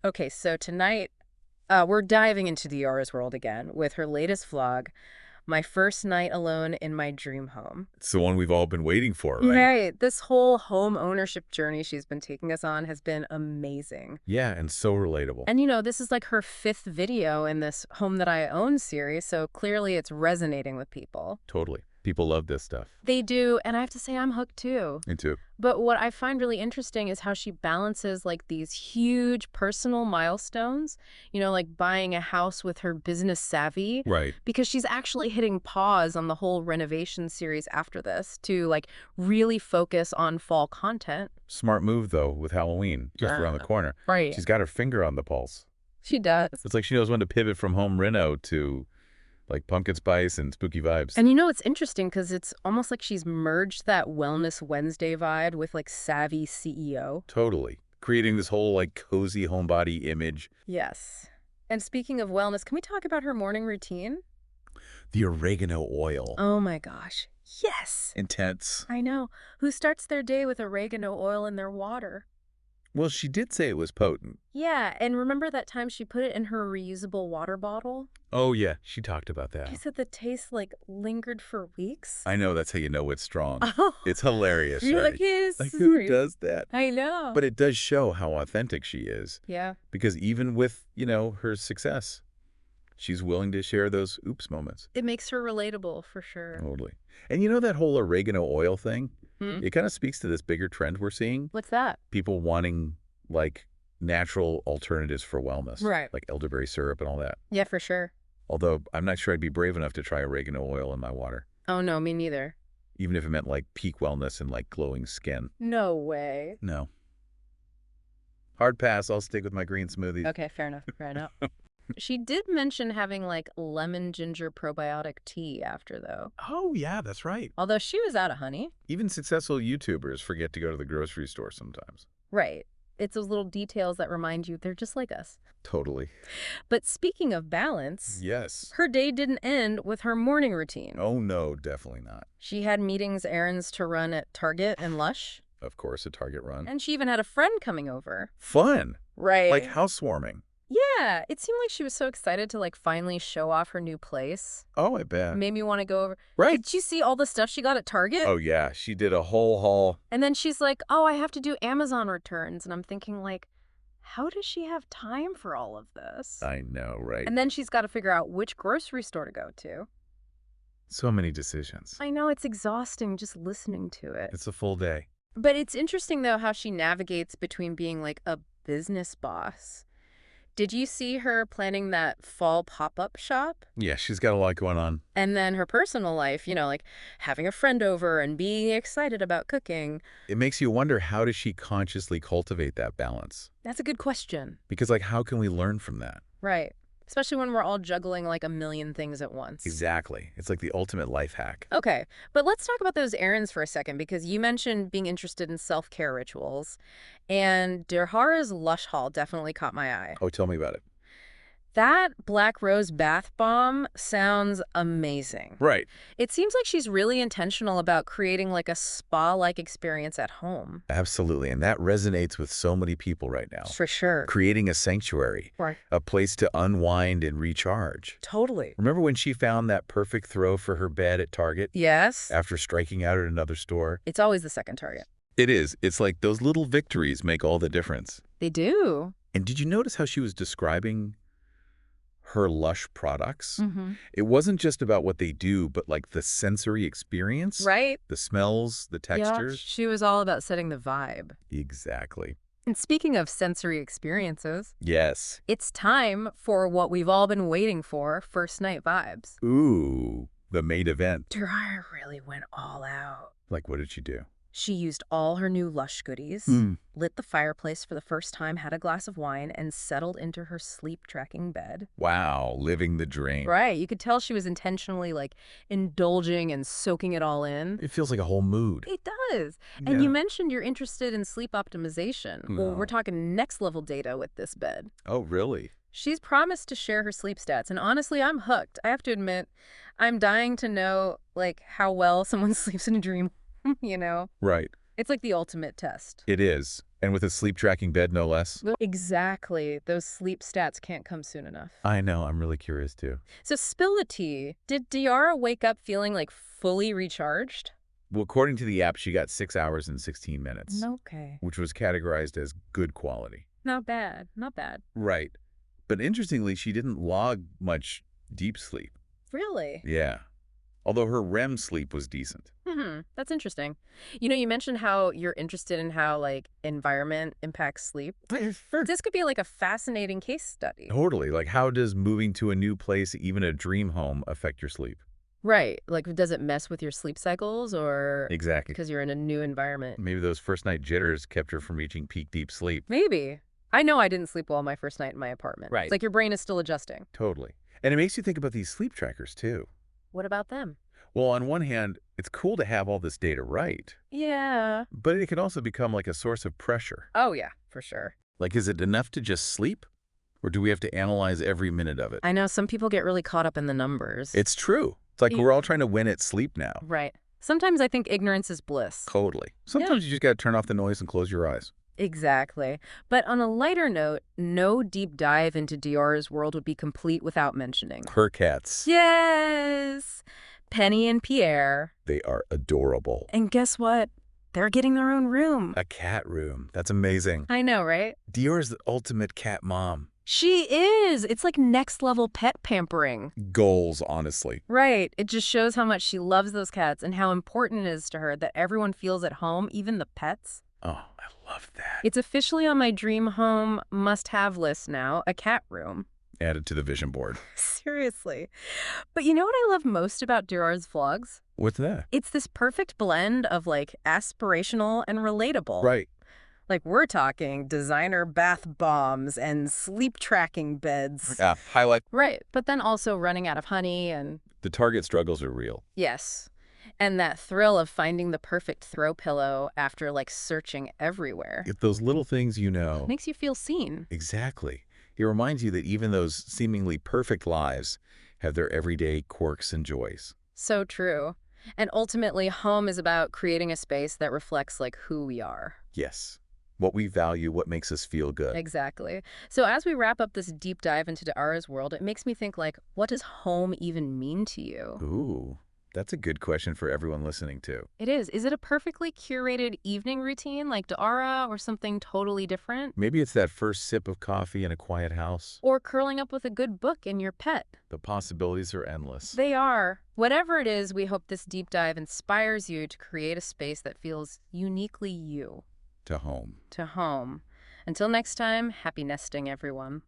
Okay, so tonight we're diving into Diara's world again with her latest vlog, My First Night Alone in My Dream Home. It's the one we've all been waiting for, right? Right. This whole home ownership journey she's been taking us on has been amazing. Yeah, and so relatable. And this is like her fifth video in this Home That I Own series, so clearly it's resonating with people. Totally. People love this stuff. They do, and I have to say I'm hooked too. Me too. But what I find really interesting is how she balances like these huge personal milestones, like buying a house with her business savvy, Right. because she's actually hitting pause on the whole renovation series after this to like really focus on fall content. Smart move, though, with Halloween just around the corner. Right. She's got her finger on the pulse. She does. It's like she knows when to pivot from home reno to, like, pumpkin spice and spooky vibes. And it's interesting because it's almost like she's merged that Wellness Wednesday vibe with like savvy CEO. Totally. Creating this whole, like, cozy homebody image. Yes. And speaking of wellness, can we talk about her morning routine? The oregano oil. Oh my gosh. Yes. Intense. I know. Who starts their day with oregano oil in their water? Well, she did say it was potent. Yeah, and remember that time she put it in her reusable water bottle? Oh, yeah. She talked about that. She said the taste like lingered for weeks. I know. That's how you know it's strong. Oh, It's hilarious. you're right? like, yes. Like, who does that? I know. But it does show how authentic she is. Yeah. Because even with, her success, she's willing to share those oops moments. It makes her relatable for sure. Totally. And that whole oregano oil thing, Hmm? it kind of speaks to this bigger trend we're seeing. What's that? People wanting, like, natural alternatives for wellness. Right. Like elderberry syrup and all that. Yeah, for sure. Although I'm not sure I'd be brave enough to try oregano oil in my water. Oh, no, me neither. Even if it meant, like, peak wellness and, like, glowing skin. No way. No. Hard pass. I'll stick with my green smoothies. Okay, fair enough. Fair enough. She did mention having like lemon ginger probiotic tea after, though. Oh, yeah, that's right. Although she was out of honey. Even successful YouTubers forget to go to the grocery store sometimes. Right. It's those little details that remind you they're just like us. Totally. But speaking of balance, Yes. her day didn't end with her morning routine. Oh, no, definitely not. She had meetings, errands to run at Target and Lush. Of course, a Target run. And she even had a friend coming over. Fun. Right. Like housewarming. Yeah. It seemed like she was so excited to like finally show off her new place. Oh, I bet. Made me want to go over. Right. Did you see all the stuff she got at Target? Oh, yeah. She did a whole haul. And then she's like, oh, I have to do Amazon returns. And I'm thinking like, how does she have time for all of this? I know, right? And then she's got to figure out which grocery store to go to. So many decisions. I know, it's exhausting just listening to it. It's a full day. But it's interesting, though, how she navigates between being like a business boss. Did you see her planning that fall pop-up shop? Yeah, she's got a lot going on. And then her personal life, like having a friend over and being excited about cooking. It makes you wonder, how does she consciously cultivate that balance? That's a good question. Because, like, how can we learn from that? Right. Especially when we're all juggling like a million things at once. Exactly. It's like the ultimate life hack. Okay, but let's talk about those errands for a second, because you mentioned being interested in self-care rituals, and Dirhara's Lush haul definitely caught my eye. Oh, tell me about it. That Black Rose bath bomb sounds amazing. Right. It seems like she's really intentional about creating like a spa-like experience at home. Absolutely. And that resonates with so many people right now. For sure. Creating a sanctuary, Right. a place to unwind and recharge. Totally. Remember when she found that perfect throw for her bed at Target Yes. after striking out at another store? It's always the second target. It is. It's like those little victories make all the difference. They do. And did you notice how she was describing her Lush products? Mm-hmm. It wasn't just about what they do, but like the sensory experience. Right? The smells, the Yeah. textures. She was all about setting the vibe. Exactly. And speaking of sensory experiences, Yes. it's time for what we've all been waiting for, first night vibes. Ooh, the main event. Diraya really went all out. Like, what did she do? She used all her new Lush goodies, lit the fireplace for the first time, had a glass of wine, and settled into her sleep-tracking bed. Wow, living the dream. Right. You could tell she was intentionally, like, indulging and soaking it all in. It feels like a whole mood. It does. Yeah. And you mentioned you're interested in sleep optimization. Well, No. we're talking next-level data with this bed. Oh, really? She's promised to share her sleep stats, and honestly, I'm hooked. I have to admit, I'm dying to know, like, how well someone sleeps in a dream, Right. It's like the ultimate test. It is. And with a sleep tracking bed, no less. Exactly. Those sleep stats can't come soon enough. I know. I'm really curious, too. So spill the tea. Did Diara wake up feeling like fully recharged? Well, according to the app, she got 6 hours and 16 minutes, Okay. which was categorized as good quality. Not bad. Not bad. Right. But interestingly, she didn't log much deep sleep. Really? Yeah. Although her REM sleep was decent. That's interesting. You mentioned how you're interested in how, like, environment impacts sleep. This could be, like, a fascinating case study. Totally. Like, how does moving to a new place, even a dream home, affect your sleep? Right. Like, does it mess with your sleep cycles or Exactly. because you're in a new environment? Maybe those first night jitters kept her from reaching peak deep sleep. Maybe. I know I didn't sleep well my first night in my apartment. Right. It's like your brain is still adjusting. Totally. And it makes you think about these sleep trackers, too. What about them? Well, on one hand, it's cool to have all this data right, Yeah. but it can also become like a source of pressure. Oh, yeah, for sure. Like, is it enough to just sleep? Or do we have to analyze every minute of it? I know some people get really caught up in the numbers. It's true. It's like we're all trying to win at sleep now. Right. Sometimes I think ignorance is bliss. Totally. Sometimes you just got to turn off the noise and close your eyes. Exactly. But on a lighter note, no deep dive into Diara's world would be complete without mentioning. Her cats. Yes! Penny and Pierre. They are adorable. And guess what? They're getting their own room. A cat room. That's amazing. I know, right? Dior's the ultimate cat mom. She is. It's like next level pet pampering. Goals, honestly. Right. It just shows how much she loves those cats and how important it is to her that everyone feels at home, even the pets. Oh, I love that. It's officially on my dream home must-have list now, a cat room. Added to the vision board. Seriously. But you know what I love most about Diara's vlogs? What's that? It's this perfect blend of, like, aspirational and relatable. Right. Like, we're talking designer bath bombs and sleep tracking beds. Yeah, highlight. Right. But then also running out of honey and... The Target struggles are real. Yes. And that thrill of finding the perfect throw pillow after, like, searching everywhere. If those little things you know. Makes you feel seen. Exactly. It reminds you that even those seemingly perfect lives have their everyday quirks and joys. So true. And ultimately, home is about creating a space that reflects, like, who we are. Yes. What we value, what makes us feel good. Exactly. So as we wrap up this deep dive into Diara's world, it makes me think, like, what does home even mean to you? Ooh, that's a good question for everyone listening to. It is. Is it a perfectly curated evening routine like Diara or something totally different? Maybe it's that first sip of coffee in a quiet house. Or curling up with a good book and your pet? The possibilities are endless. They are. Whatever it is, we hope this deep dive inspires you to create a space that feels uniquely you. To home. To home. Until next time, happy nesting, everyone.